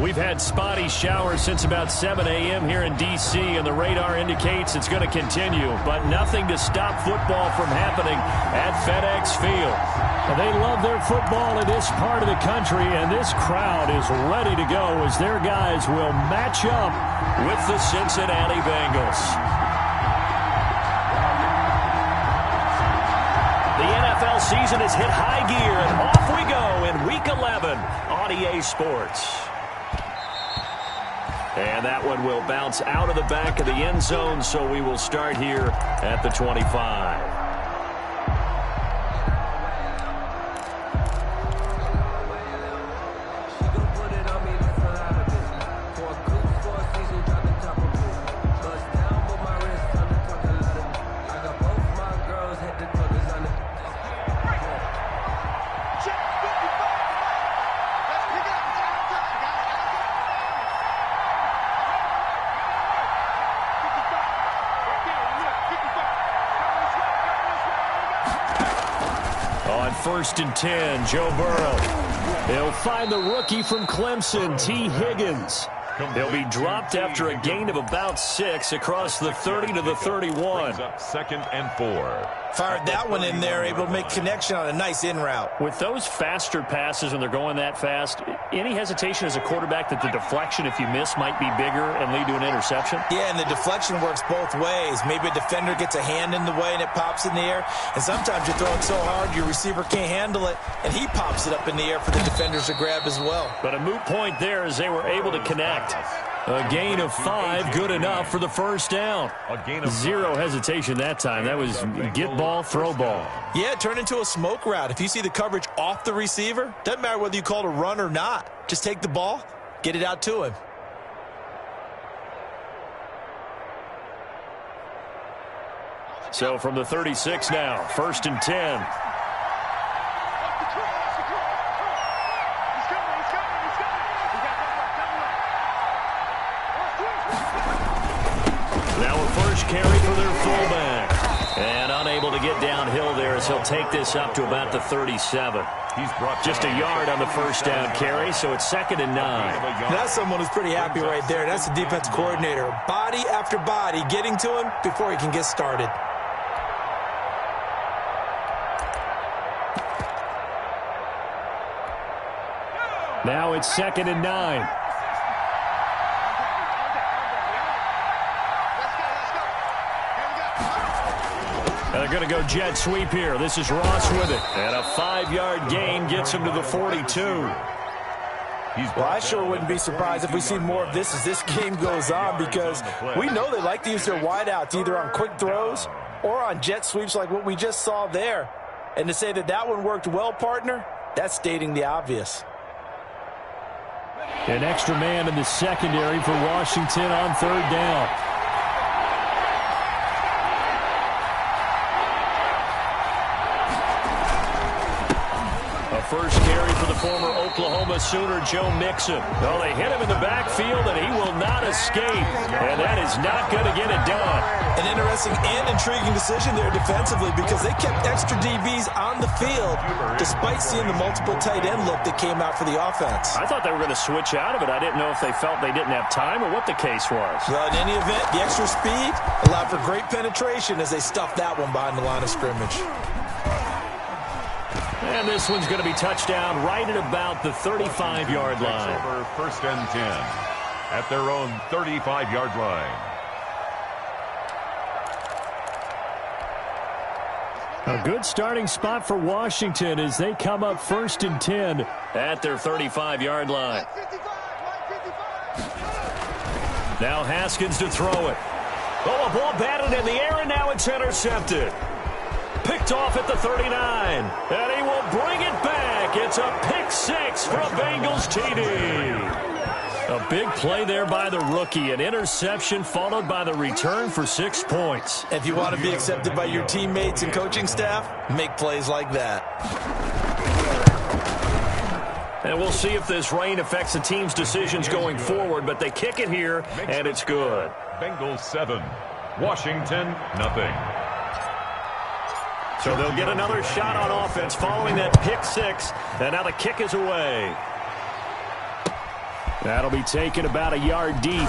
We've had spotty showers since about 7 a.m. here in D.C., and the radar indicates it's going to continue, but nothing to stop football from happening at FedEx Field. They love their football in this part of the country, and this crowd is ready to go as their guys will match up with the Cincinnati Bengals. The NFL season has hit high gear, and off we go in Week 11 on EA Sports. And that one will bounce out of the back of the end zone, so we will start here at the 25. First and 10, Joe Burrow. He'll find the rookie from Clemson, T. Higgins. He'll be dropped after a gain of about 6 across the 30 to the 31. Second and 4. Fired that one in there, able to make connection on a nice in route. With those faster passes when they're going that fast, any hesitation as a quarterback that the deflection, if you miss, might be bigger and lead to an interception? Yeah, and the deflection works both ways. Maybe a defender gets a hand in the way and it pops in the air. And sometimes you throw it so hard your receiver can't handle it, and he pops it up in the air for the defenders to grab as well. But a moot point there as they were able to connect. A gain of 5, good enough for the first down. Zero hesitation that time. That was get ball, throw ball. Yeah, turn into a smoke route. If you see the coverage off the receiver, doesn't matter whether you call it a run or not. Just take the ball, get it out to him. So from the 36 now, first and 10. Carry for their fullback. And unable to get downhill there as he'll take this up to about the 37. Just a yard on the first down carry, so it's second and 9. That's someone who's pretty happy right there. That's the defense coordinator. Body after body getting to him before he can get started. Now it's second and 9. They're going to go jet sweep here. This is Ross with it. And a 5-yard gain gets him to the 42. Well, I sure wouldn't be surprised if we see more of this as this game goes on, because we know they like to use their wideouts either on quick throws or on jet sweeps like what we just saw there. And to say that that one worked well, partner, that's stating the obvious. An extra man in the secondary for Washington on third down. First carry for the former Oklahoma Sooner, Joe Mixon. Well, they hit him in the backfield, and he will not escape. And that is not going to get it done. An interesting and intriguing decision there defensively, because they kept extra DBs on the field despite seeing the multiple tight end look that came out for the offense. I thought they were going to switch out of it. I didn't know if they felt they didn't have time or what the case was. Well, in any event, the extra speed allowed for great penetration as they stuffed that one behind the line of scrimmage. And this one's going to be touchdown right at about the 35-yard line. First and 10 at their own 35-yard line. A good starting spot for Washington as they come up first and 10 at their 35-yard line. Now Haskins to throw it. Oh, a ball batted in the air, and now it's intercepted. Picked off at the 39, and he will bring it back. It's a pick 6 for a Bengals TD. A big play there by the rookie. An interception followed by the return for 6 points. If you want to be accepted by your teammates and coaching staff, make plays like that. And we'll see if this rain affects the team's decisions going forward, but they kick it here, and it's good. Bengals 7, Washington nothing. So they'll get another shot on offense following that pick 6, and now the kick is away. That'll be taken about a yard deep.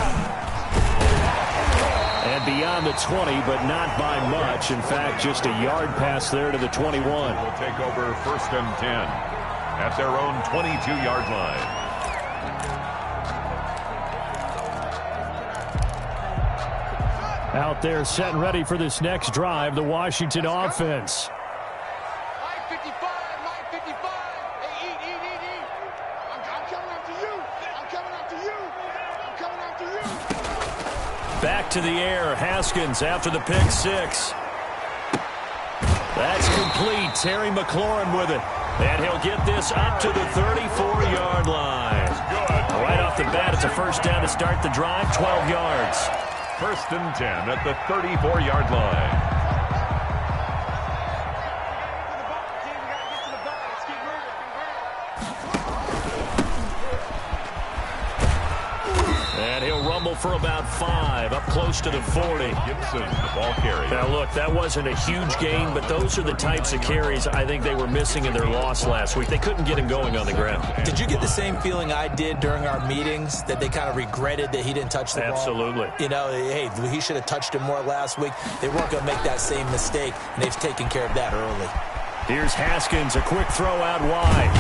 And beyond the 20, but not by much. In fact, just a yard pass there to the 21. Will take over 1st and 10 at their own 22-yard line. Out there set and ready for this next drive, the Washington offense. Back to the air, Haskins after the pick six. That's complete. Terry McLaurin with it. And he'll get this up to the 34-yard line. Right off the bat, it's a first down to start the drive, 12 yards. 1st and 10 at the 34-yard line. And he'll rumble for about 5, up close to the 40. Gibson, the ball carrier. Now, look, that wasn't a huge gain, but those are the types of carries I think they were missing in their loss last week. They couldn't get him going on the ground. Did you get the same feeling I did during our meetings, that they kind of regretted that he didn't touch the ball? Absolutely. You know, hey, he should have touched him more last week. They weren't going to make that same mistake, and they've taken care of that early. Here's Haskins, a quick throw out wide.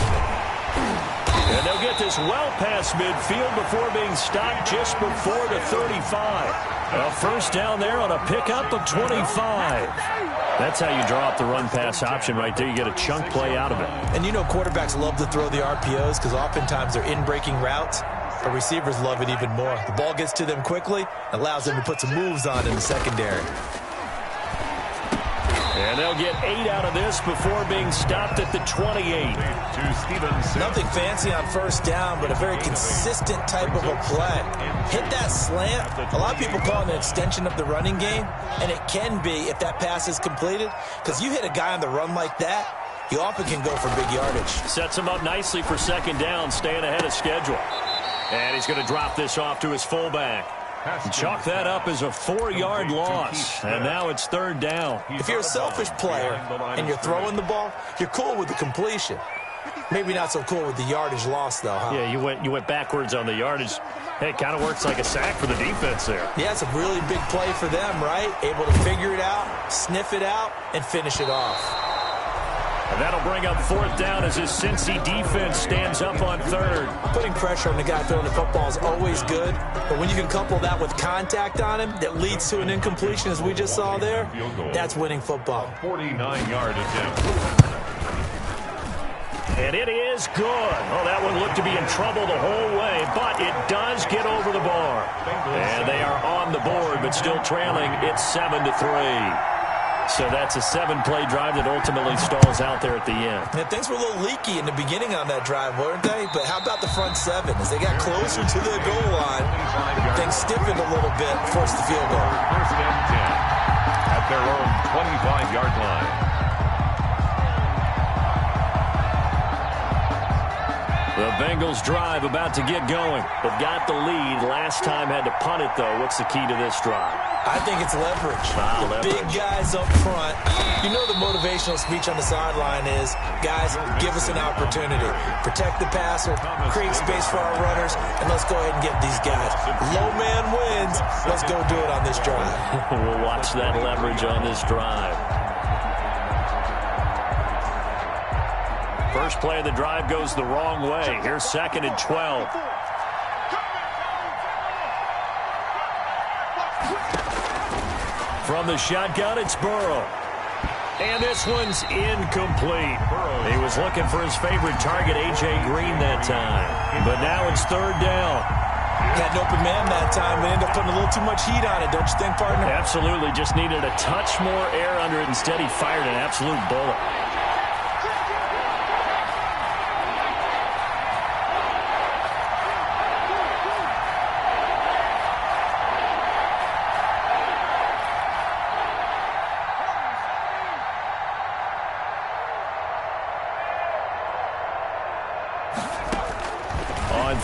And they'll get this well past midfield before being stopped just before the 35. A first down there on a pickup of 25. That's how you draw up the run-pass option right there. You get a chunk play out of it. And you know quarterbacks love to throw the RPOs because oftentimes they're in-breaking routes, but receivers love it even more. The ball gets to them quickly, allows them to put some moves on in the secondary. And they'll get 8 out of this before being stopped at the 28. Nothing fancy on first down, but a very consistent type of a play. Hit that slant. A lot of people call it an extension of the running game, and it can be if that pass is completed, because you hit a guy on the run like that, he often can go for big yardage. Sets him up nicely for second down, staying ahead of schedule. And he's going to drop this off to his fullback. Chalk that up as a 4-yard loss, and now it's third down. If you're a selfish player and you're throwing the ball, you're cool with the completion. Maybe not so cool with the yardage loss, though, huh? Yeah, you went backwards on the yardage. Hey, it kind of works like a sack for the defense there. Yeah, it's a really big play for them, right? Able to figure it out, sniff it out, and finish it off. And that'll bring up fourth down as his Cincy defense stands up on third. Putting pressure on the guy throwing the football is always good, but when you can couple that with contact on him that leads to an incompletion, as we just saw there, that's winning football. 49-yard attempt. And it is good. Oh, that one looked to be in trouble the whole way, but it does get over the bar. And they are on the board, but still trailing. It's 7-3. So that's a 7-play drive that ultimately stalls out there at the end. And things were a little leaky in the beginning on that drive, weren't they? But how about the front seven? As they got closer to the goal line, things stiffened a little bit, forced the field goal. 1st and 10 at their own 25-yard line. The Bengals drive about to get going. They've got the lead. Last time had to punt it, though. What's the key to this drive? I think it's leverage. Leverage. Big guys up front. You know the motivational speech on the sideline is, guys, give us an opportunity. Protect the passer, create space for our runners, and let's go ahead and get these guys. Low man wins. Let's go do it on this drive. We'll watch that leverage on this drive. First play of the drive goes the wrong way. Here's 2nd and 12. From the shotgun, it's Burrow. And this one's incomplete. He was looking for his favorite target, A.J. Green, that time. But now it's third down. Had an open man that time, but ended up putting a little too much heat on it, don't you think, partner? Absolutely. Just needed a touch more air under it. Instead, he fired an absolute bullet.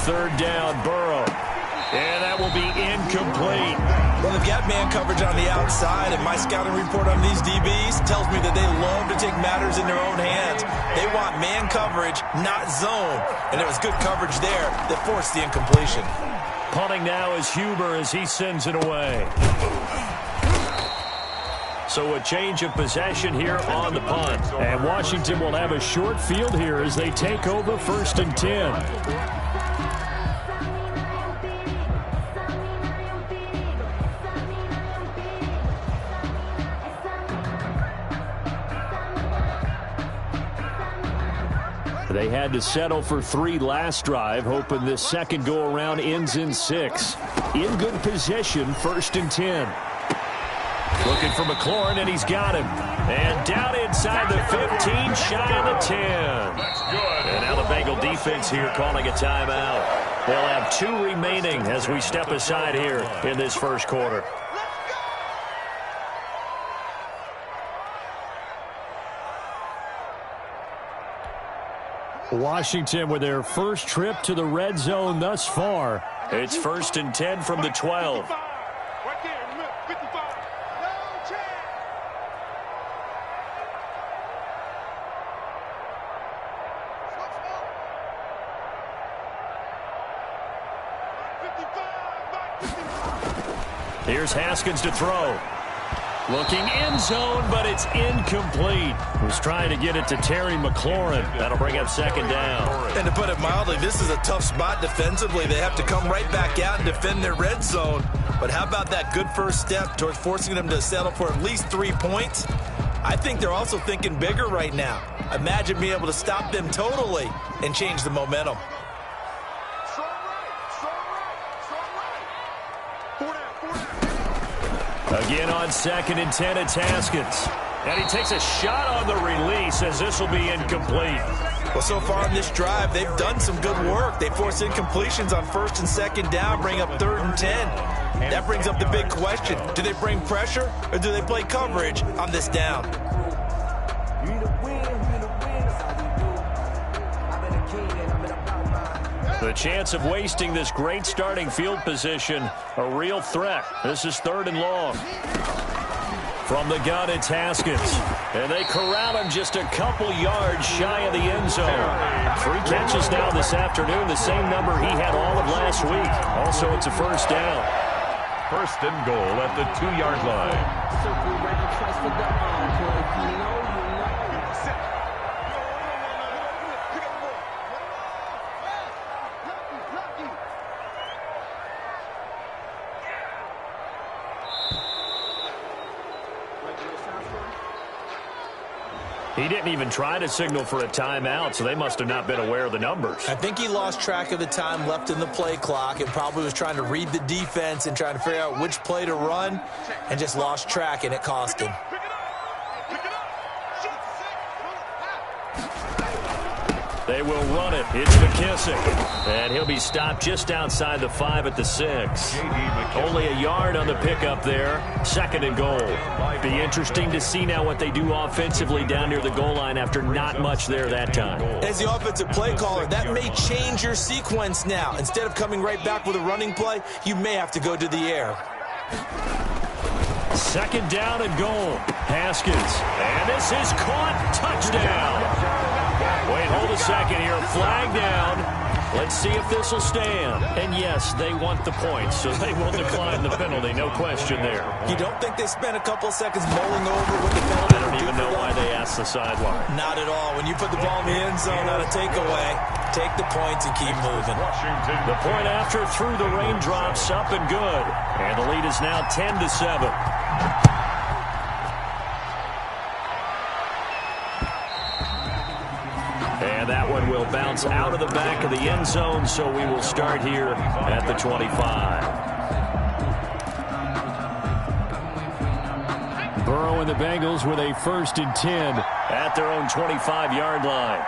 Third down, Burrow. And that will be incomplete. Well, they've got man coverage on the outside, and my scouting report on these DBs tells me that they love to take matters in their own hands. They want man coverage, not zone. And there was good coverage there that forced the incompletion. Punting now is Huber as he sends it away. So a change of possession here on the punt. And Washington will have a short field here as they take over 1st and 10. They had to settle for 3 last drive, hoping this second go-around ends in 6. In good position, 1st and 10. Looking for McLaurin, and he's got him. And down inside the 15, shy of the 10. And now the Bengal defense here calling a timeout. They'll have 2 remaining as we step aside here in this first quarter. Washington with their first trip to the red zone thus far. It's 1st and 10 from the 12. Here's Haskins to throw. Looking end zone, but it's incomplete. Was trying to get it to Terry McLaurin. That'll bring up 2nd down. And to put it mildly, this is a tough spot defensively. They have to come right back out and defend their red zone. But how about that good first step towards forcing them to settle for at least 3 points? I think they're also thinking bigger right now. Imagine being able to stop them totally and change the momentum. Again on 2nd and 10, it's Haskins. And he takes a shot on the release as this will be incomplete. Well, so far in this drive, they've done some good work. They force incompletions on 1st and 2nd down, bring up 3rd and 10. That brings up the big question. Do they bring pressure or do they play coverage on this down? The chance of wasting this great starting field position, a real threat. This is 3rd and long. From the gun, it's Haskins. And they corral him just a couple yards shy of the end zone. 3 catches now this afternoon, the same number he had all of last week. Also, it's a 1st down. 1st and goal at the 2-yard line. He didn't even try to signal for a timeout, so they must have not been aware of the numbers. I think he lost track of the time left in the play clock and probably was trying to read the defense and trying to figure out which play to run and just lost track, and it cost him. They will run it. It's McKissick. And he'll be stopped just outside the 5 at the 6. Only a yard on the pickup there. 2nd and goal. Be interesting to see now what they do offensively down near the goal line after not much there that time. As the offensive play caller, that may change your sequence now. Instead of coming right back with a running play, you may have to go to the air. 2nd down and goal. Haskins. And this is caught. Touchdown. Wait, hold a second here. Flag down. Let's see if this will stand. And yes, they want the points, so they will decline the penalty. No question there. You don't think they spent a couple seconds mulling over what the penalty? I don't even know why they asked the sideline. Not at all. When you put the ball in the end zone on a takeaway, take the points and keep moving. The point after through the raindrops, up and good. And the lead is now 10-7. And that one will bounce out of the back of the end zone, so we will start here at the 25. Burrow and the Bengals with a 1st and 10 at their own 25-yard line.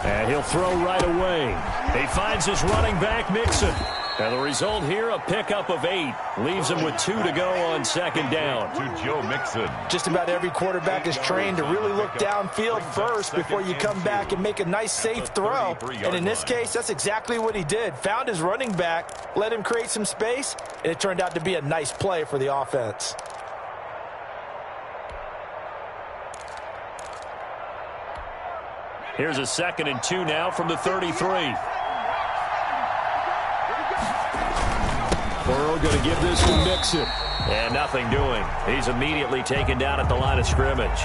And he'll throw right away. He finds his running back, Mixon. And the result here, a pickup of 8. Leaves him with 2 to go on second down. To Joe Mixon. Just about every quarterback is trained to really look downfield first before you come back and make a nice, safe throw. And in this case, that's exactly what he did. Found his running back, let him create some space, and it turned out to be a nice play for the offense. Here's a 2nd and 2 now from the 33. Burrow going to give this to Mixon. And nothing doing. He's immediately taken down at the line of scrimmage.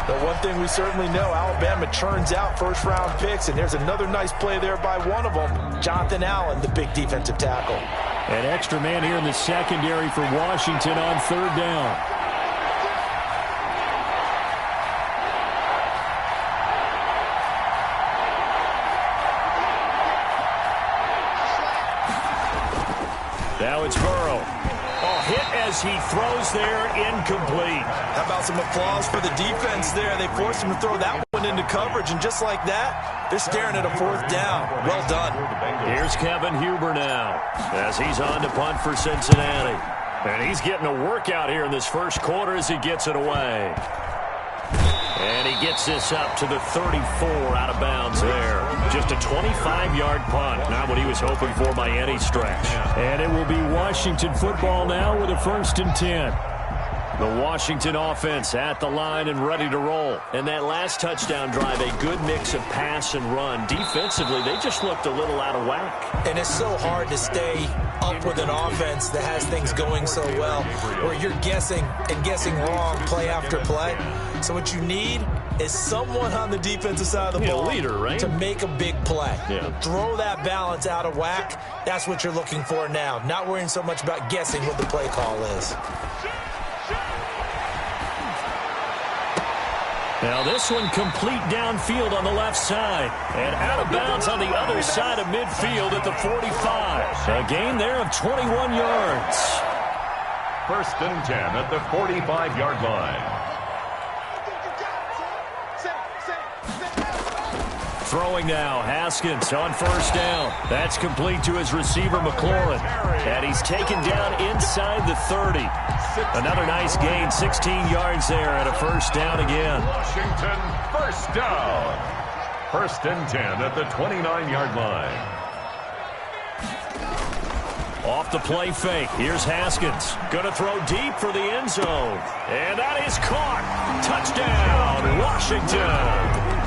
The one thing we certainly know, Alabama churns out first-round picks, and there's another nice play there by one of them, Jonathan Allen, the big defensive tackle. An extra man here in the secondary for Washington on 3rd down. Now it's Burrow. Hit as he throws there, incomplete. How about some applause for the defense there? They forced him to throw that one into coverage, and just like that, they're staring at a 4th down. Well done. Here's Kevin Huber now as he's on to punt for Cincinnati. And he's getting a workout here in this first quarter as he gets it away. And he gets this up to the 34 out of bounds there. Just a 25-yard punt. Not what he was hoping for by any stretch. And it will be Washington football now with a 1st and 10. The Washington offense at the line and ready to roll. And that last touchdown drive, a good mix of pass and run. Defensively, they just looked a little out of whack. And it's so hard to stay up with an offense that has things going so well, where you're guessing and guessing wrong play after play. So what you need is someone on the defensive side of the ball, leader, right? To make a big play. Yeah. Throw that balance out of whack. That's what you're looking for now. Not worrying so much about guessing what the play call is. Now this one complete downfield on the left side. And out of bounds on the other side of midfield at the 45. A gain there of 21 yards. 1st and 10 at the 45-yard line. Throwing now, Haskins on 1st down. That's complete to his receiver, McLaurin. And he's taken down inside the 30. Another nice gain, 16 yards there and a 1st down again. Washington, 1st down. 1st and 10 at the 29-yard line. Off the play fake. Here's Haskins. Going to throw deep for the end zone. And that is caught. Touchdown, Washington.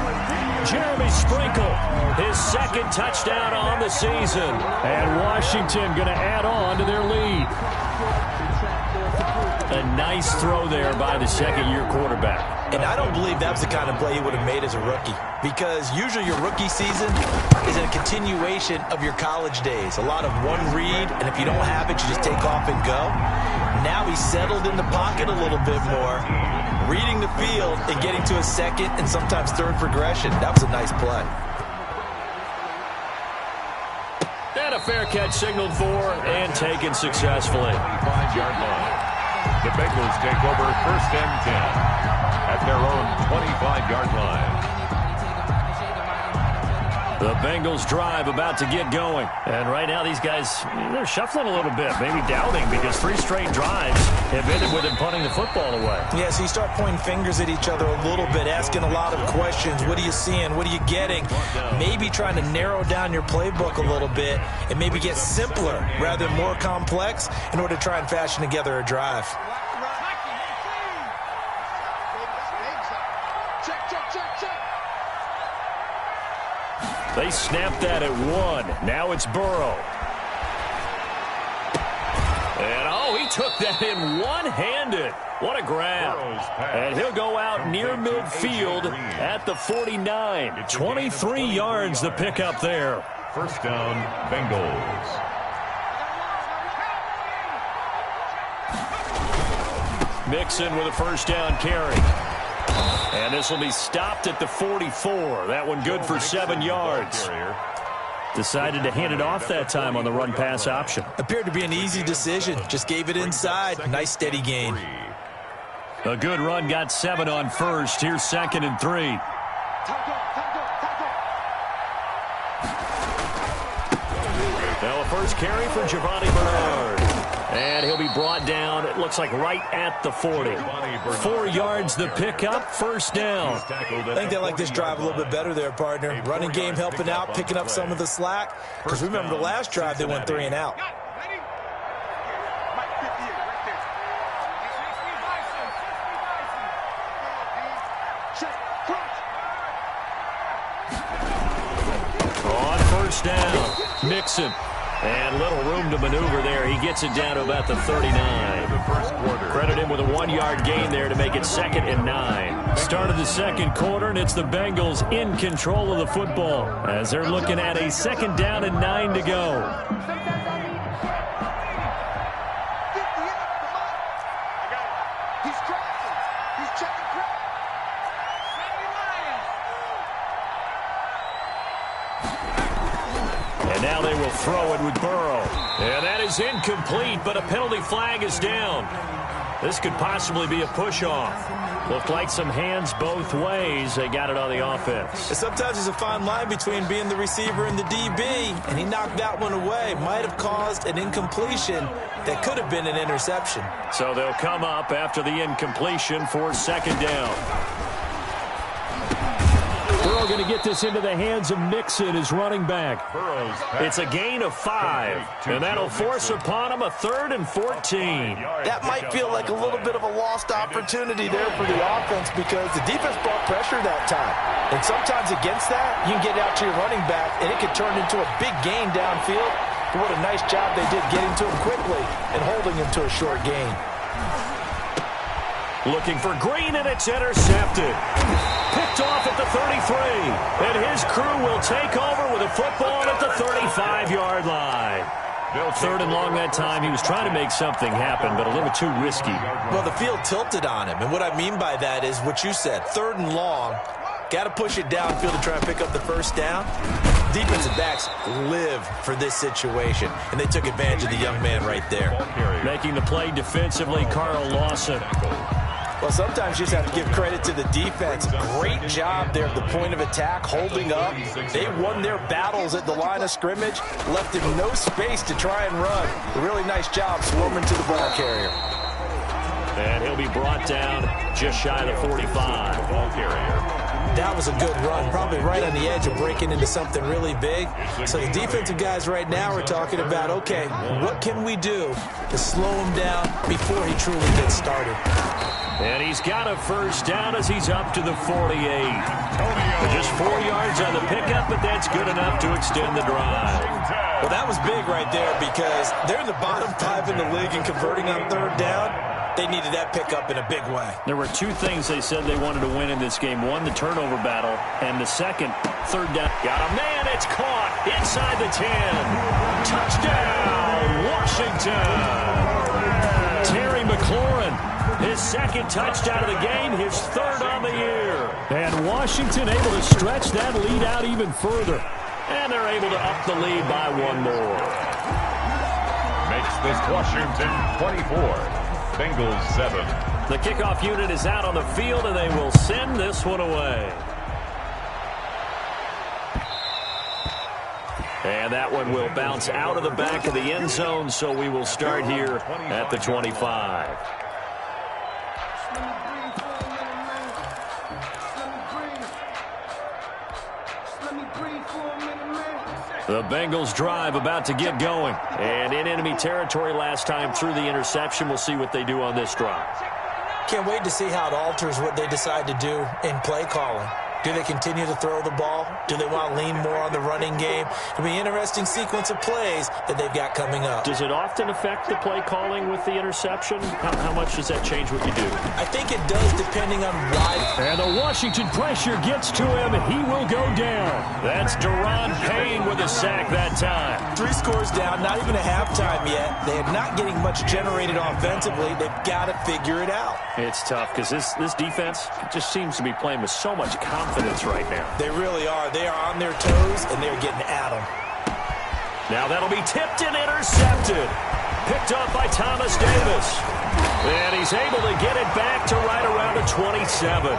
Jeremy Sprinkle, his 2nd touchdown on the season. And Washington going to add on to their lead. A nice throw there by the 2nd-year quarterback. And I don't believe that was the kind of play he would have made as a rookie, because usually your rookie season is a continuation of your college days. A lot of one read, and if you don't have it, you just take off and go. Now he's settled in the pocket a little bit more, reading the field and getting to a 2nd and sometimes 3rd progression. That was a nice play. And a fair catch signaled for and taken successfully. 25-yard line. The Bengals take over 1st and 10 at their own 25-yard line. The Bengals drive about to get going. And right now these guys, they're shuffling a little bit, maybe doubting, because 3 straight drives have ended with him punting the football away. Yeah, so you start pointing fingers at each other a little bit, asking a lot of questions. What are you seeing? What are you getting? Maybe trying to narrow down your playbook a little bit and maybe get simpler rather than more complex in order to try and fashion together a drive. They snapped that at 1. Now it's Burrow. And, he took that in one-handed. What a grab. And he'll go out near midfield at the 49. 23 yards the pickup there. 1st down, Bengals. Mixon with a 1st down carry. And this will be stopped at the 44. That one good for 7 yards. Decided to hand it off that time on the run-pass option. Appeared to be an easy decision. Just gave it inside. Nice steady gain. A good run, got 7 on 1st. Here's 2nd and 3. Now a first carry for Giovanni Bernard. And he'll be brought down, it looks like right at the 40. 4 yards the pickup, first down. I think they like this drive a little bit better there, partner. Running game helping out, picking up some of the slack. Because remember the last drive, they went 3 and out. On first down, Mixon. And little room to maneuver there. He gets it down to about the 39. Credit him with a 1-yard gain there to make it 2nd and 9. Start of the second quarter, and it's the Bengals in control of the football as they're looking at a 2nd down and 9 to go. And now they will throw it with Burrow. And that is incomplete, but a penalty flag is down. This could possibly be a push-off. Looked like some hands both ways. They got it on the offense. And sometimes there's a fine line between being the receiver and the DB, and he knocked that one away. Might have caused an incompletion that could have been an interception. So they'll come up after the incompletion for 2nd down. Burrow going to get this into the hands of Mixon, his running back. It's a gain of 5, and that'll force upon him a 3rd and 14. That might feel like a little bit of a lost opportunity there for the offense because the defense brought pressure that time. And sometimes against that, you can get out to your running back, and it could turn into a big gain downfield. But what a nice job they did getting to him quickly and holding him to a short gain. Looking for Green, and it's intercepted. Picked off at the 33. And his crew will take over with a football at the 35-yard line. 3rd and long that time. He was trying to make something happen, but a little too risky. Well, the field tilted on him. And what I mean by that is what you said. 3rd and long. Got to push it downfield to try and pick up the first down. Defensive backs live for this situation, and they took advantage of the young man right there. Making the play defensively, Carl Lawson. Well, sometimes you just have to give credit to the defense. Great job there at the point of attack, holding up. They won their battles at the line of scrimmage, left him no space to try and run. A really nice job swarming to the ball carrier. And he'll be brought down just shy of the 45. Ball carrier. That was a good run, probably right on the edge of breaking into something really big. So the defensive guys right now are talking about, okay, what can we do to slow him down before he truly gets started? And he's got a first down as he's up to the 48. Just 4 yards on the pickup, but that's good enough to extend the drive. Well, that was big right there because they're in the bottom 5 in the league in converting on 3rd down. They needed that pickup in a big way. There were 2 things they said they wanted to win in this game. One, the turnover battle, and the second, 3rd down. Got a man, it's caught inside the 10. Touchdown, Washington. Terry McLaurin, his 2nd touchdown of the game, his 3rd on the year. And Washington able to stretch that lead out even further. And they're able to up the lead by 1 more. Makes this Washington 24. Bengals 7. The kickoff unit is out on the field, and they will send this one away. And that one will bounce out of the back of the end zone, so we will start here at the 25. The Bengals drive about to get going. And in enemy territory last time through the interception. We'll see what they do on this drive. Can't wait to see how it alters what they decide to do in play calling. Do they continue to throw the ball? Do they want to lean more on the running game? It'll be an interesting sequence of plays that they've got coming up. Does it often affect the play calling with the interception? How much does that change what you do? I think it does depending on why. And the Washington pressure gets to him. He will go down. That's Deron Payne with a sack that time. 3 scores down, not even a halftime yet. They are not getting much generated offensively. They've got to figure it out. It's tough because this defense just seems to be playing with so much confidence right now. They really are. They are on their toes, and they're getting at them. Now that'll be tipped and intercepted. Picked off by Thomas Davis. And he's able to get it back to right around the 27.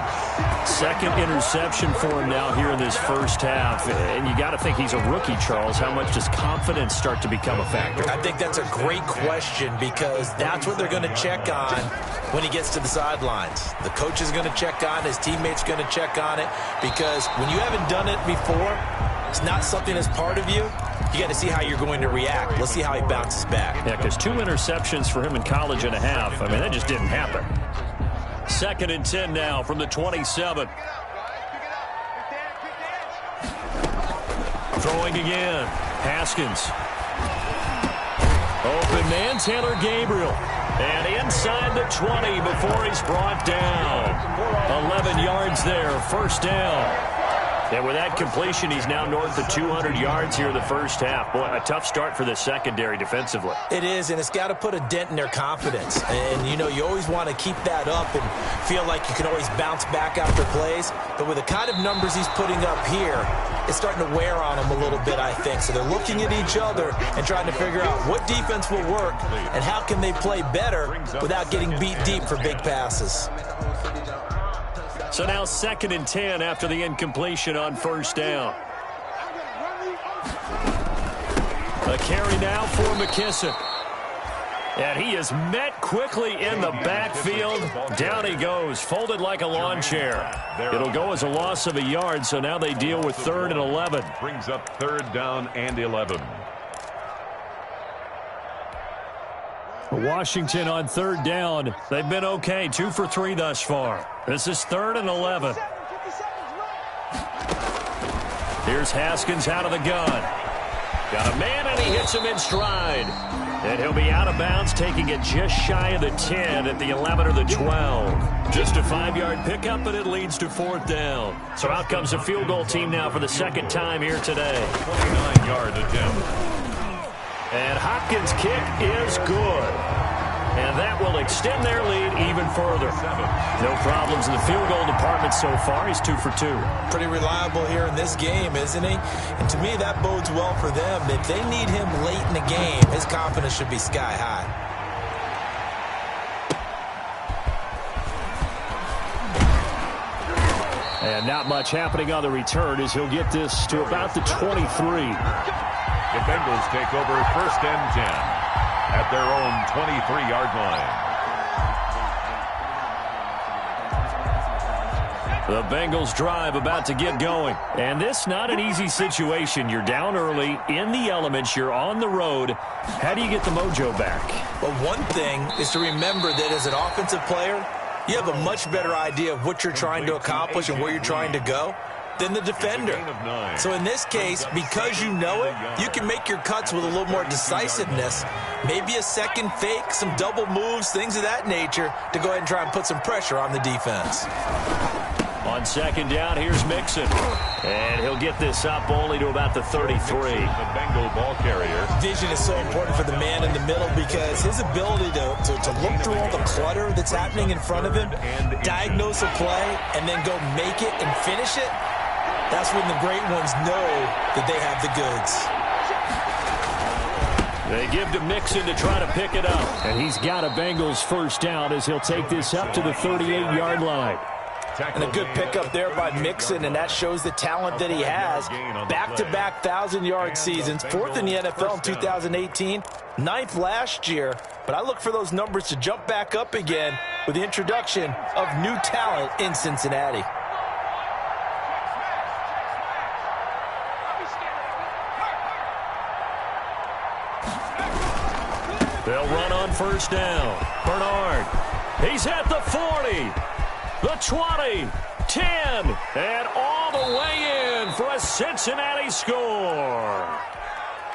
Second interception for him now here in this first half. And you got to think he's a rookie, Charles. How much does confidence start to become a factor? I think that's a great question because that's what they're going to check on when he gets to the sidelines. The coach is going to check on it. His teammates going to check on it because when you haven't done it before, it's not something that's part of you. You got to see how you're going to react. Let's see how he bounces back. Yeah, because 2 interceptions for him in college and a half. I mean, that just didn't happen. 2nd and 10 now from the 27. Throwing again. Haskins. Open man, Taylor Gabriel. And inside the 20 before he's brought down. 11 yards there, first down. And with that completion, he's now north of 200 yards here in the first half. Boy, a tough start for the secondary defensively. It is, and it's got to put a dent in their confidence. And, you know, you always want to keep that up and feel like you can always bounce back after plays. But with the kind of numbers he's putting up here, it's starting to wear on them a little bit, I think. So they're looking at each other and trying to figure out what defense will work and how can they play better without getting beat deep for big passes. So now 2nd and 10 after the incompletion on first down. A carry now for McKissick. And he is met quickly in the backfield. Down he goes, folded like a lawn chair. It'll go as a loss of a yard, so now they deal with 3rd and 11. Brings up 3rd down and 11. Washington on 3rd down. They've been okay, 2 for 3 thus far. This is 3rd and 11. Here's Haskins out of the gun. Got a man, and he hits him in stride. And he'll be out of bounds, taking it just shy of the 10 at the 11 or the 12. Just a 5-yard pickup, but it leads to 4th down. So out comes a field goal team now for the 2nd time here today. 29-yard attempt. And Hopkins' kick is good. And that will extend their lead even further. No problems in the field goal department so far. He's 2 for 2. Pretty reliable here in this game, isn't he? And to me, that bodes well for them. If they need him late in the game, his confidence should be sky high. And not much happening on the return as he'll get this to about the 23. The Bengals take over 1st and 10 at their own 23-yard line. The Bengals drive about to get going. And this not an easy situation. You're down early, in the elements, you're on the road. How do you get the mojo back? Well, one thing is to remember that as an offensive player, you have a much better idea of what you're trying to accomplish and where you're trying to go than the defender. So in this case, because you know it, you can make your cuts with a little more decisiveness. Maybe a second fake, some double moves, things of that nature to go ahead and try and put some pressure on the defense. On 2nd down, here's Mixon. And he'll get this up only to about the 33. The Bengal ball carrier. Vision is so important for the man in the middle because his ability to look through all the clutter that's happening in front of him, diagnose a play, and then go make it and finish it. That's when the great ones know that they have the goods. They give to Mixon to try to pick it up. And he's got a Bengals first down as he'll take this up to the 38-yard line. And a good pickup there by Mixon, and that shows the talent that he has. Back-to-back 1,000-yard seasons, 4th in the NFL in 2018, 9th last year. But I look for those numbers to jump back up again with the introduction of new talent in Cincinnati. They'll run on first down. Bernard, he's at the 40, the 20, 10, and all the way in for a Cincinnati score.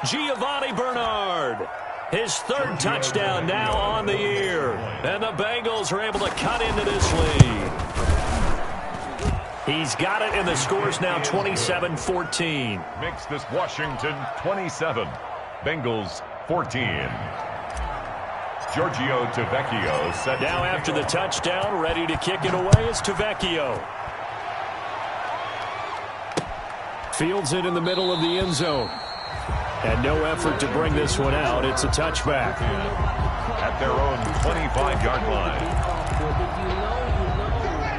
Giovanni Bernard, his 3rd touchdown now on the year. And the Bengals are able to cut into this lead. He's got it, and the score's now 27-14. Makes this Washington 27, Bengals 14. Giorgio Tavecchio set now after the touchdown, ready to kick it away is Tavecchio. Fields it in the middle of the end zone. And no effort to bring this one out. It's a touchback. at their own 25-yard line.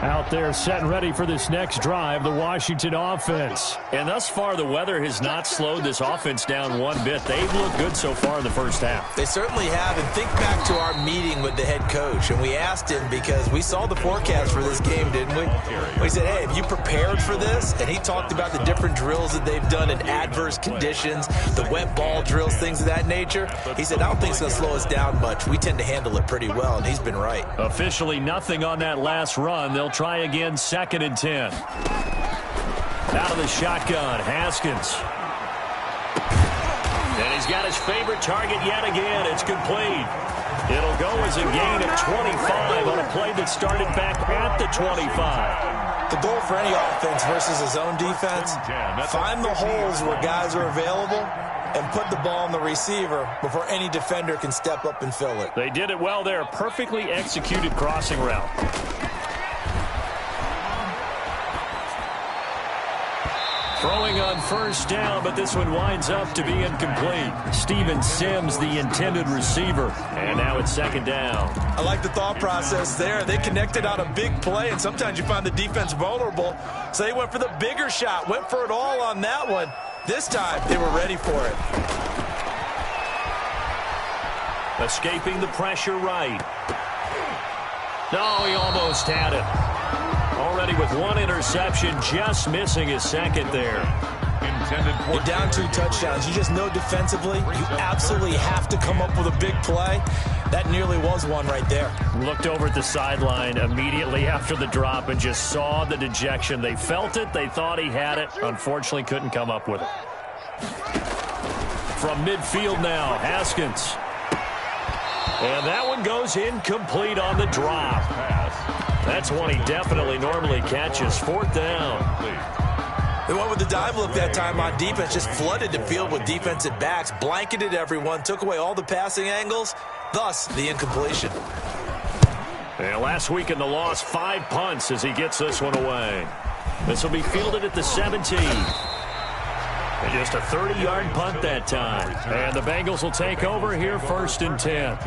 Out there set and ready for this next drive, the Washington offense. And thus far, the weather has not slowed this offense down one bit. They've looked good so far in the first half. They certainly have. And think back to our meeting with the head coach. And we asked him, because we saw the forecast for this game, didn't we? We said, hey, have you prepared for this? And he talked about the different drills that they've done in adverse conditions, the wet ball drills, things of that nature. He said, I don't think it's going to slow us down much. We tend to handle it pretty well, and he's been right. Officially nothing on that last run. They'll try again, 2nd and 10. Out of the shotgun, Haskins. And he's got his favorite target yet again. It's complete. It'll go as a gain of 25 on a play that started back at the 25. The goal for any offense versus his own defense, find the holes where guys are available and put the ball on the receiver before any defender can step up and fill it. They did it well there. Perfectly executed crossing route. Throwing on first down, but this one winds up to be incomplete. Steven Sims, the intended receiver. And now it's 2nd down. I like the thought process there. They connected on a big play, and sometimes you find the defense vulnerable. So they went for the bigger shot, went for it all on that one. This time, they were ready for it. Escaping the pressure right. No, he almost had it. Already with one interception, just missing his 2nd there. You're down 2 touchdowns. You just know defensively, you absolutely have to come up with a big play. That nearly was one right there. Looked over at the sideline immediately after the drop and just saw the dejection. They felt it. They thought he had it. Unfortunately, couldn't come up with it. From midfield now, Haskins. And that one goes incomplete on the drop. That's one he definitely normally catches. 4th down. They went with the dive look that time on defense, just flooded the field with defensive backs, blanketed everyone, took away all the passing angles, thus the incompletion. And last week in the loss, 5 punts as he gets this one away. This will be fielded at the 17. And just a 30-yard punt that time. And the Bengals will take over here 1st and 10.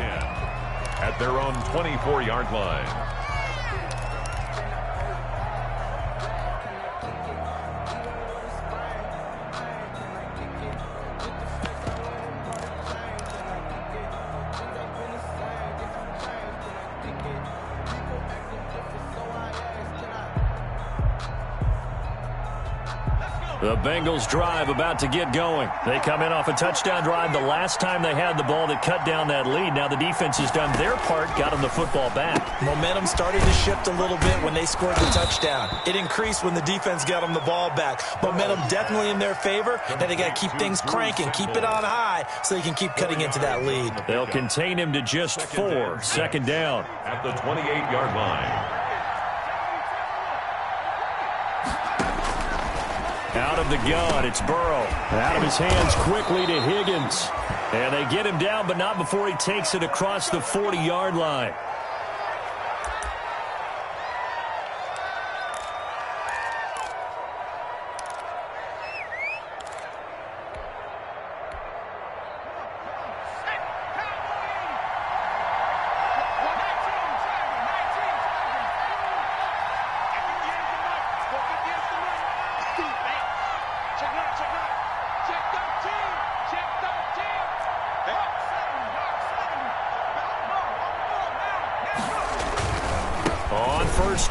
At their own 24-yard line. The Bengals drive about to get going. They come in off a touchdown drive the last time they had the ball that cut down that lead. Now the defense has done their part, got them the football back. Momentum started to shift a little bit when they scored the touchdown. It increased when the defense got them the ball back. Momentum definitely in their favor. Now they got to keep things cranking, keep it on high so they can keep cutting into that lead. They'll contain him to just 4. 2nd down. At the 28-yard line. Out of the gun, it's Burrow. Out of his hands quickly to Higgins. And they get him down, but not before he takes it across the 40-yard line.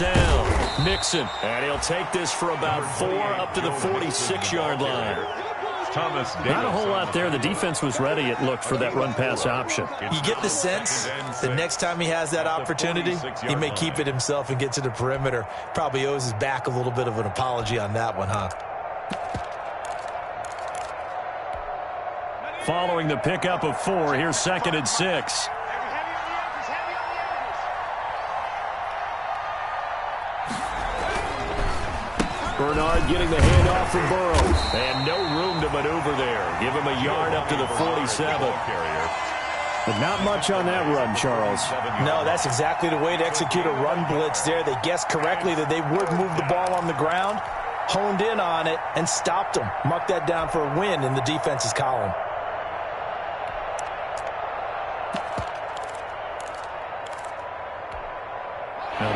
Down. Mixon. And he'll take this for about 4 up to the 46-yard line. Not a whole lot there. The defense was ready, it looked, for that run-pass option. You get the sense the next time he has that opportunity, he may keep it himself and get to the perimeter. Probably owes his back a little bit of an apology on that one, huh? Following the pickup of 4, here's 2nd and 6. Bernard getting the handoff from Burrow. And no room to maneuver there. Give him a yard up to the 47. But not much on that run, Charles. No, that's exactly the way to execute a run blitz there. They guessed correctly that they would move the ball on the ground, honed in on it, and stopped them. Mark that down for a win in the defense's column.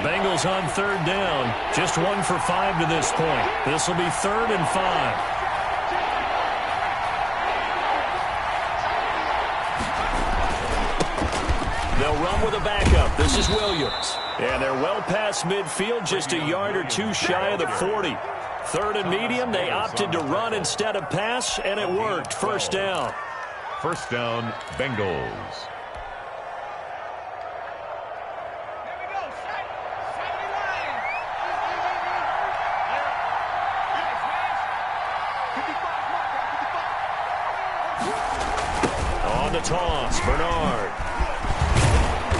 Bengals on third down. Just 1 for 5 to this point. This will be 3rd and 5. They'll run with a backup. This is Williams. And they're well past midfield, just a yard or two shy of the 40. 3rd and medium, they opted to run instead of pass, and it worked. First down. First down, Bengals. On the toss, Bernard.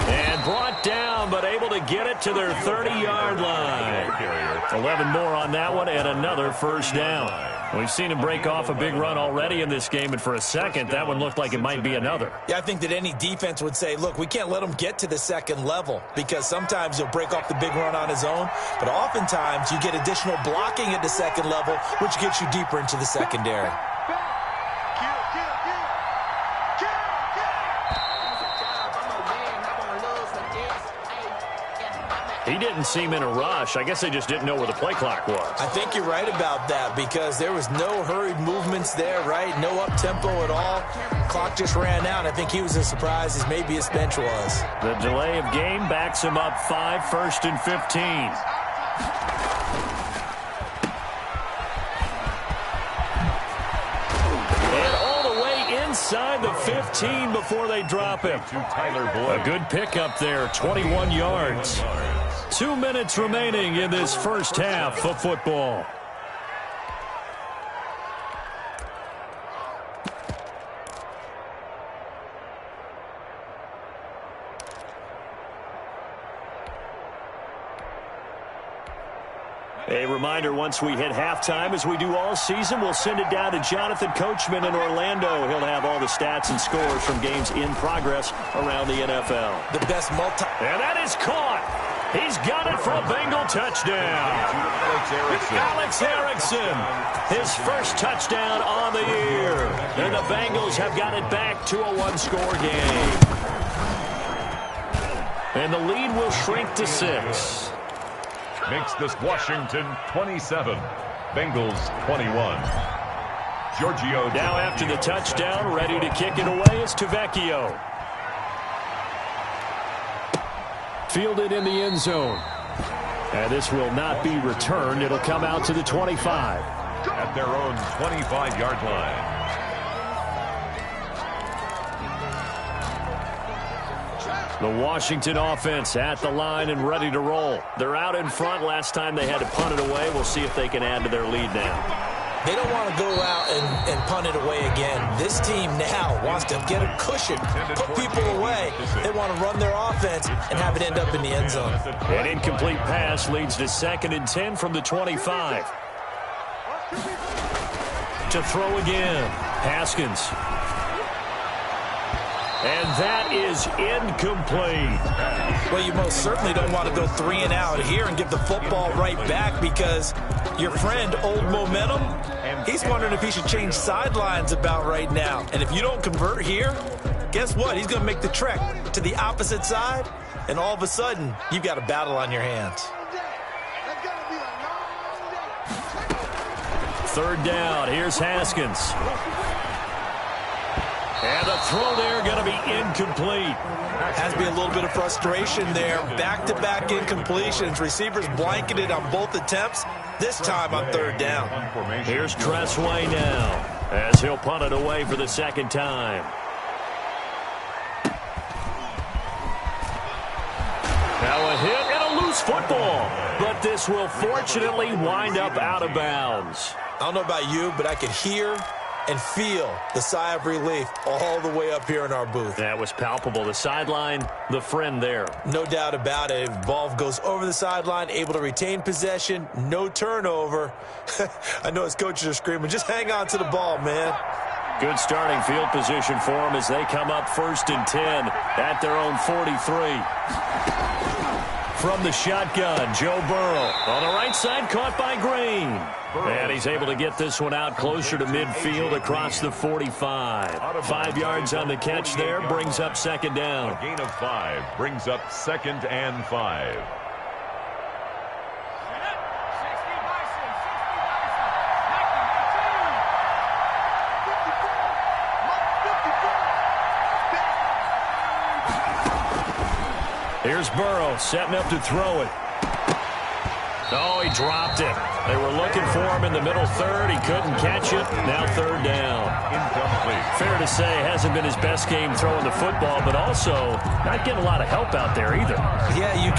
And brought down, but able to get it to their 30-yard line. 11 more on that one, and another first down. We've seen him break off a big run already in this game, and for a second, that one looked like it might be another. Yeah, I think that any defense would say, look, we can't let him get to the second level, because sometimes he'll break off the big run on his own, but oftentimes you get additional blocking at the second level, which gets you deeper into the secondary. He didn't seem in a rush. I guess they just didn't know where the play clock was. I think you're right about that, because there was no hurried movements there, right? No up-tempo at all. Clock just ran out. I think he was as surprised as maybe his bench was. The delay of game backs him up 5, 1st and 15. And all the way inside the 15 before they drop him. A good pickup there, 21 yards. 2 minutes remaining in this first half of football. A reminder, once we hit halftime, as we do all season, we'll send it down to Jonathan Coachman in Orlando. He'll have all the stats and scores from games in progress around the NFL. The best And that is caught. He's got it for a Bengal touchdown. Alex Erickson, his first touchdown on the year. And the Bengals have got it back to a one-score game. And the lead will shrink to 6. Makes this Washington 27, Bengals 21. Giorgio. Now after the touchdown, ready to kick it away is Tavecchio. Fielded in the end zone. And this will not be returned. It'll come out to the 25. At their own 25-yard line. The Washington offense at the line and ready to roll. They're out in front. Last time they had to punt it away. We'll see if they can add to their lead now. They don't want to go out and punt it away again. This team now wants to get a cushion, put people away. They want to run their offense and have it end up in the end zone. An incomplete pass leads to 2nd and 10 from the 25. To throw again, Haskins. And that is incomplete. Well, you most certainly don't want to go 3 and out here and give the football right back, because your friend, Old Momentum, he's wondering if he should change sidelines about right now. And if you don't convert here, guess what? He's going to make the trek to the opposite side, and all of a sudden, you've got a battle on your hands. 3rd down. Here's Haskins. And the throw there going to be incomplete. Has to be a little bit of frustration there. Back-to-back incompletions. Receivers blanketed on both attempts, this time on 3rd down. Here's Tressway now, as he'll punt it away for the 2nd time. Now a hit and a loose football. But this will fortunately wind up out of bounds. I don't know about you, but I could hear and feel the sigh of relief all the way up here in our booth. That was palpable. The sideline, the friend there. No doubt about it. Ball goes over the sideline, able to retain possession, no turnover. I know his coaches are screaming, just hang on to the ball, man. Good starting field position for them as they come up 1st and 10 at their own 43. From the shotgun, Joe Burrow. On the right side, caught by Green. And he's able to get this one out closer to midfield across the 45. 5 yards on the catch there, brings up 2nd down. A gain of 5 brings up 2nd and 5. Here's Burrow setting up to throw it. Oh, he dropped it. They were looking for him in the middle third. He couldn't catch it. Now third down. Incomplete. Fair to say, hasn't been his best game throwing the football, but also not getting a lot of help out there either. Yeah, you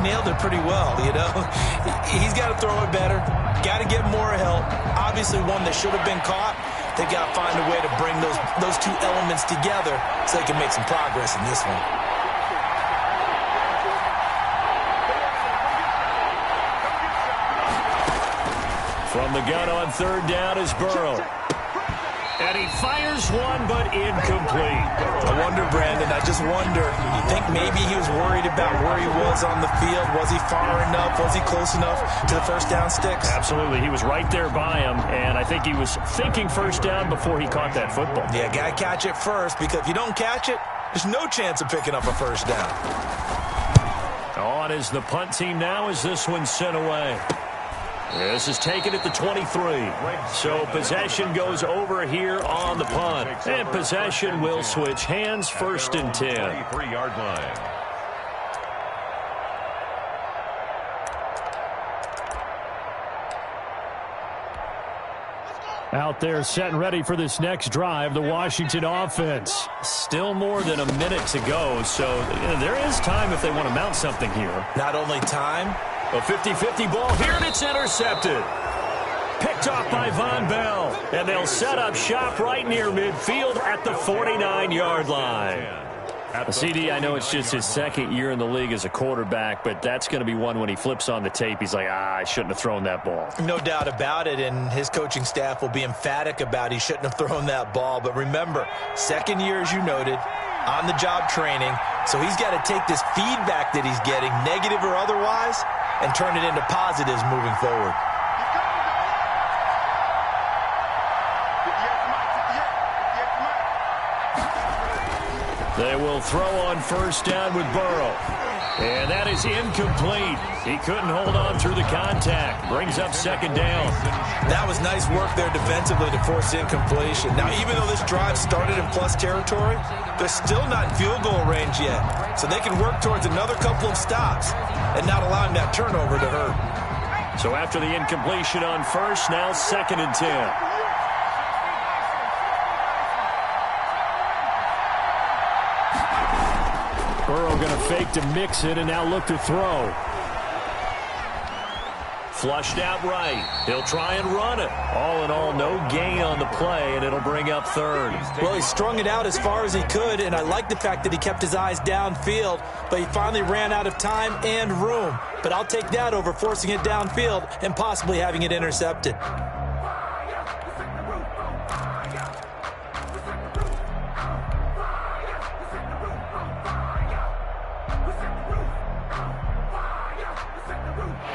nailed it pretty well, you know. He's got to throw it better. Got to get more help. Obviously one that should have been caught. They've got to find a way to bring those two elements together so they can make some progress in this one. From the gun on third down is Burrow. And he fires one, but incomplete. I wonder, Brandon, I just wonder, you think maybe he was worried about where he was on the field? Was he far enough? Was he close enough to the first down sticks? Absolutely. He was right there by him, and I think he was thinking first down before he caught that football. Yeah, got to catch it first, because if you don't catch it, there's no chance of picking up a first down. On is the punt team now as this one's sent away. This is taken at the 23. So possession goes over here on the punt. And possession will switch hands, first and 10. 23-yard line. Out there set and ready for this next drive, the Washington offense. Still more than a minute to go, so there is time if they want to mount something here. Not only time. A 50-50 ball here, and it's intercepted. Picked off by Von Bell. And they'll set up shop right near midfield at the 49-yard line. CD, I know it's just his second year in the league as a quarterback, but that's going to be one when he flips on the tape. He's like, I shouldn't have thrown that ball. No doubt about it, and his coaching staff will be emphatic about he shouldn't have thrown that ball. But remember, second year, as you noted, on-the-job training, so he's got to take this feedback that he's getting, negative or otherwise, and turn it into positives moving forward. They will throw on first down with Burrow. And that is incomplete. He couldn't hold on through the contact. Brings up second down. That was nice work there defensively to force incompletion. Now, even though this drive started in plus territory, they're still not in field goal range yet. So they can work towards another couple of stops and not allowing that turnover to hurt. So after the incompletion on first, now second and 10. Burrow going to fake to Mixon and now look to throw. Flushed out right. He'll try and run it. All in all, no gain on the play, and it'll bring up third. Well, he strung it out as far as he could, and I like the fact that he kept his eyes downfield, but he finally ran out of time and room. But I'll take that over forcing it downfield and possibly having it intercepted.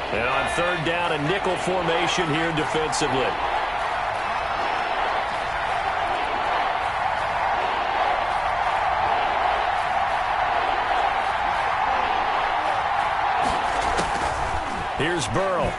And on third down, a nickel formation here defensively. Here's Burrow.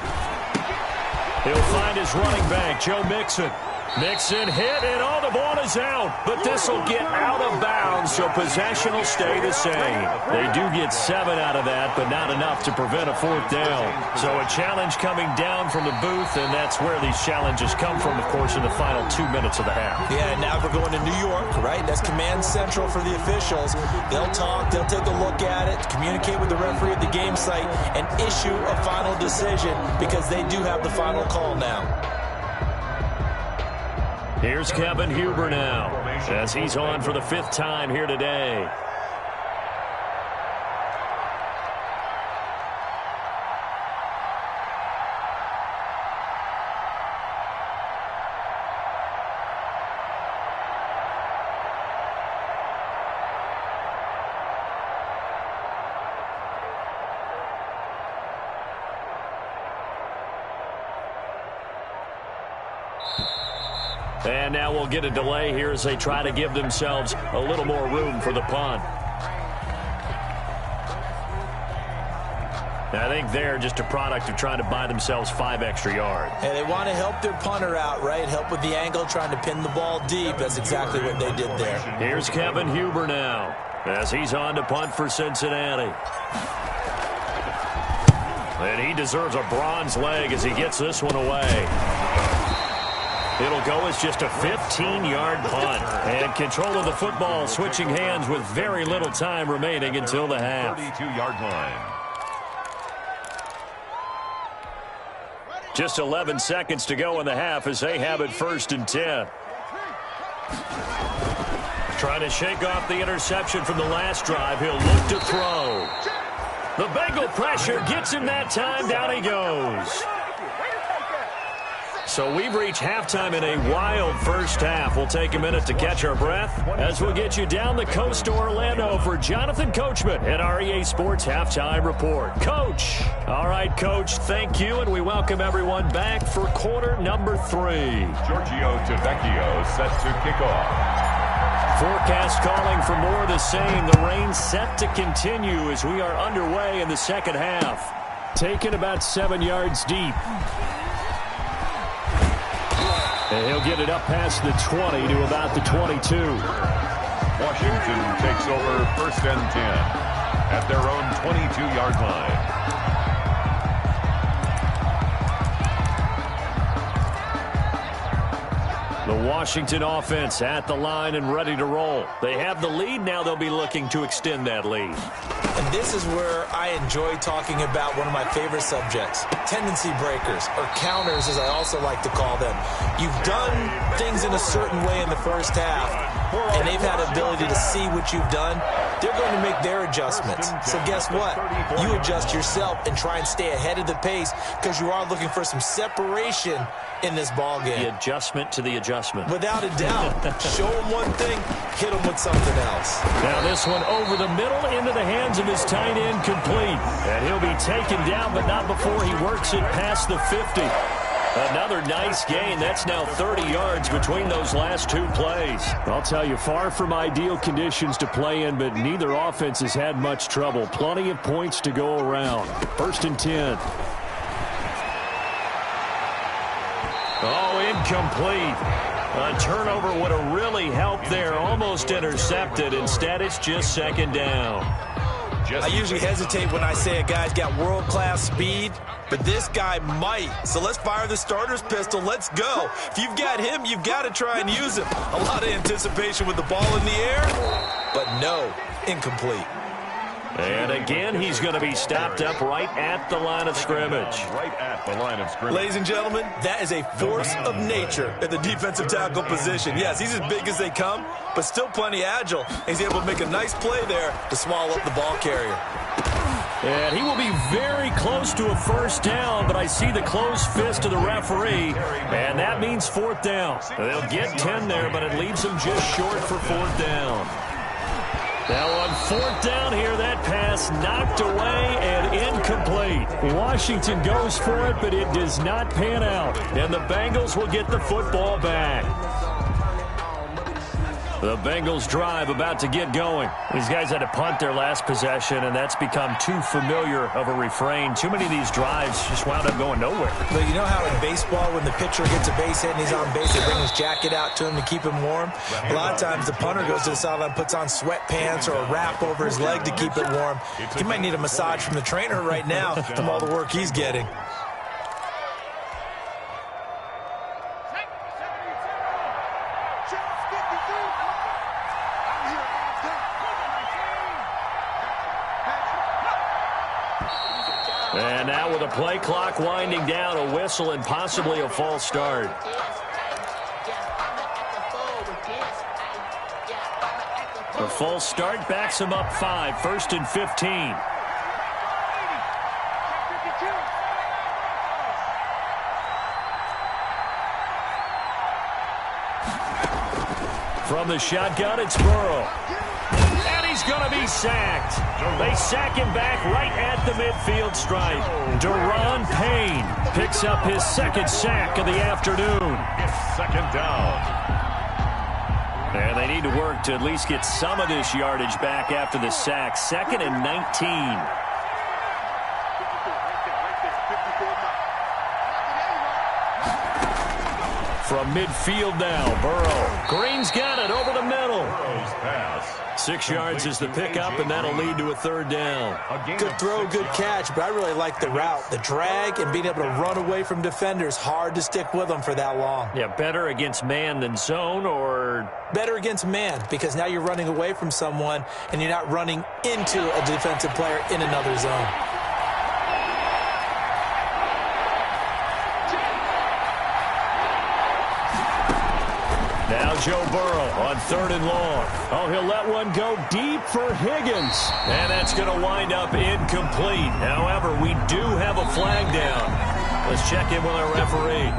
He'll find his running back, Joe Mixon. Mixon hit, and all the ball is out. But this will get out of bounds, so possession will stay the same. They do get 7 out of that, but not enough to prevent a fourth down. So a challenge coming down from the booth, and that's where these challenges come from, of course, in the final 2 minutes of the half. Yeah, and now we're going to New York, right? That's command central for the officials. They'll talk, they'll take a look at it, communicate with the referee at the game site, and issue a final decision because they do have the final call now. Here's Kevin Huber now, as he's on for the 5th time here today. And now we'll get a delay here as they try to give themselves a little more room for the punt. And I think they're just a product of trying to buy themselves 5 extra yards. And they want to help their punter out, right? Help with the angle, trying to pin the ball deep. That's exactly what they did there. Here's Kevin Huber now. as he's on to punt for Cincinnati. And he deserves a bronze leg as he gets this one away. It'll go as just a 15-yard punt. And control of the football switching hands with very little time remaining until the half. 32-yard line. Just 11 seconds to go in the half as they have it 1st and 10. Trying to shake off the interception from the last drive. He'll look to throw. The Bengal pressure gets him that time. Down he goes. So we've reached halftime in a wild first half. We'll take a minute to catch our breath as we'll get you down the coast to Orlando for Jonathan Coachman at our EA Sports Halftime Report. Coach. All right, Coach, thank you, and we welcome everyone back for quarter number 3. Giorgio Tavecchio set to kick off. Forecast calling for more of the same. The rain set to continue as we are underway in the second half. Taken about 7 yards deep. And he'll get it up past the 20 to about the 22. Washington takes over 1st and 10 at their own 22-yard line. The Washington offense at the line and ready to roll. They have the lead. Now they'll be looking to extend that lead. And this is where I enjoy talking about one of my favorite subjects, tendency breakers, or counters as I also like to call them. You've done things in a certain way in the first half, and they've had the ability to see what you've done. They're going to make their adjustments. So guess what? You adjust yourself and try and stay ahead of the pace because you are looking for some separation in this ball game. The adjustment to the adjustment. Without a doubt. Show him one thing, hit him with something else. Now this one over the middle into the hands of his tight end, complete. And he'll be taken down, but not before he works it past the 50. Another nice gain. That's now 30 yards between those last 2 plays. I'll tell you, far from ideal conditions to play in, but neither offense has had much trouble. Plenty of points to go around. 1st and 10. Oh, incomplete. A turnover would have really helped there. Almost intercepted. Instead, it's just 2nd down. I usually hesitate when I say a guy's got world-class speed, but this guy might. So let's fire the starter's pistol. Let's go. If you've got him, you've got to try and use him. A lot of anticipation with the ball in the air, but no, incomplete. And again, he's going to be stopped up right at the line of scrimmage. Right at the line of scrimmage. Ladies and gentlemen, that is a force of nature at the defensive tackle position. Yes, he's as big as they come, but still plenty agile. He's able to make a nice play there to swallow up the ball carrier. And he will be very close to a 1st down, but I see the closed fist of the referee, and that means 4th down. They'll get 10 there, but it leaves them just short for 4th down. Now on 4th down here, that pass knocked away and incomplete. Washington goes for it, but it does not pan out. And the Bengals will get the football back. The Bengals drive about to get going. These guys had to punt their last possession, and that's become too familiar of a refrain. Too many of these drives just wound up going nowhere. But you know how in baseball, when the pitcher gets a base hit and he's on base, they bring his jacket out to him to keep him warm? A lot of times the punter goes to the sideline, puts on sweatpants or a wrap over his leg to keep it warm. He might need a massage from the trainer right now from all the work he's getting. And now with a play clock winding down, a whistle and possibly a false start. The false start backs him up 5, 1st and 15. From the shotgun, it's Burrow. And he's going to be sacked. They sack him back right at the midfield stripe. Deron Payne picks up his 2nd sack of the afternoon. It's 2nd down. And they need to work to at least get some of this yardage back after the sack. 2nd and 19. From midfield now, Burrow. Green's got it over the middle. 6 yards is the pickup, and that'll lead to a third down. Good throw, good catch, but I really like the route. The drag and being able to run away from defenders, hard to stick with them for that long. Yeah, better against man than zone, or? Better against man, because now you're running away from someone and you're not running into a defensive player in another zone. Now Joe Burrow on 3rd and long. Oh, he'll let one go deep for Higgins. And that's going to wind up incomplete. However, we do have a flag down. Let's check in with our referee.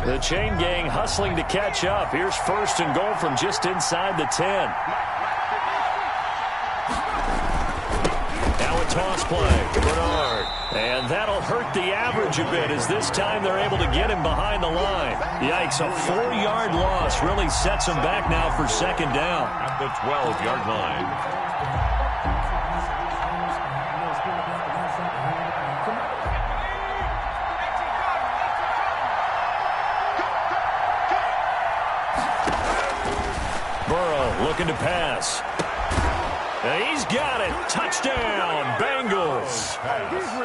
The chain gang hustling to catch up. Here's 1st and goal from just inside the 10. Toss play to Bernard. And that'll hurt the average a bit as this time they're able to get him behind the line. Yikes, a 4-yard loss really sets him back now for 2nd down. At the 12-yard line. Burrow looking to pass. He's got it. Touchdown, Bengals.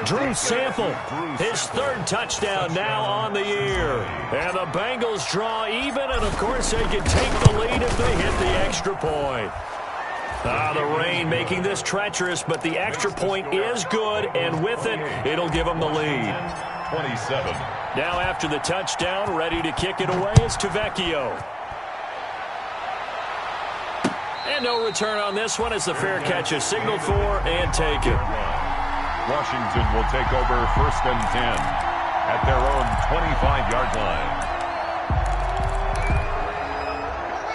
Drew Sample, his 3rd touchdown now on the year. And the Bengals draw even, and of course they can take the lead if they hit the extra point. The rain making this treacherous, but the extra point is good, and with it, it'll give them the lead. 27. Now after the touchdown, ready to kick it away is Tavecchio. And no return on this one as the fair catch is signaled for and taken. Washington will take over 1st and 10 at their own 25-yard line.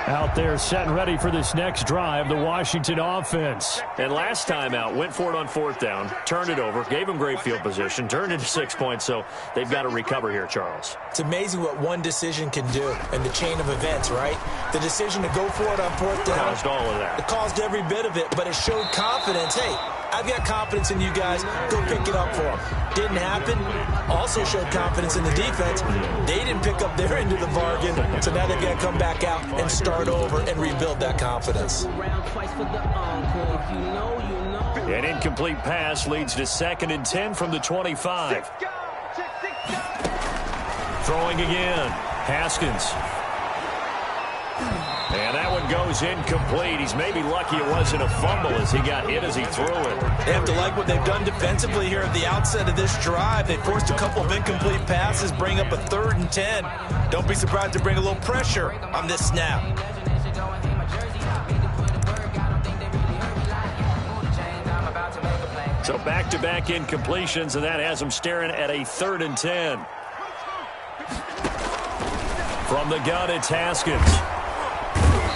Out there set and ready for this next drive, the Washington offense. And last time out, went for it on 4th down, turned it over, gave them great field position, turned it to 6 points, so they've got to recover here, Charles. It's amazing what one decision can do in the chain of events, right? The decision to go for it on 4th down. Caused all of that. It caused every bit of it, but it showed confidence. Hey, I've got confidence in you guys. Go pick it up for them. Didn't happen. Also showed confidence in the defense. They didn't pick up their end of the bargain, so now they've got to come back out and start over and rebuild that confidence. An incomplete pass leads to 2nd and 10 from the 25. Throwing again. Haskins. And that one goes incomplete. He's maybe lucky it wasn't a fumble as he got hit as he threw it. They have to like what they've done defensively here at the outset of this drive. They forced a couple of incomplete passes, bring up a 3rd and 10. Don't be surprised to bring a little pressure on this snap. So back-to-back incompletions, and that has them staring at a 3rd and 10. From the gun, it's Haskins.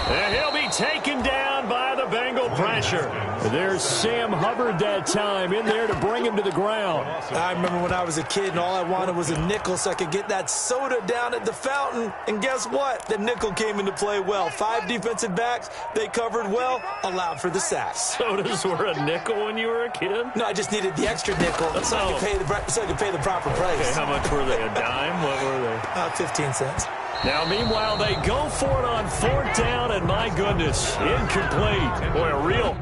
And he'll be taken down by the Bengal pressure. There's Sam Hubbard that time in there to bring him to the ground. I remember when I was a kid and all I wanted was a nickel so I could get that soda down at the fountain. And guess what? The nickel came into play well. 5 defensive backs, they covered well, allowed for the sacks. Sodas were a nickel when you were a kid? No, I just needed the extra nickel so I could pay the proper price. Okay, how much were they? A dime? What were they? 15 cents. Now, meanwhile, they go for it on 4th down, and my goodness, incomplete. Boy, a real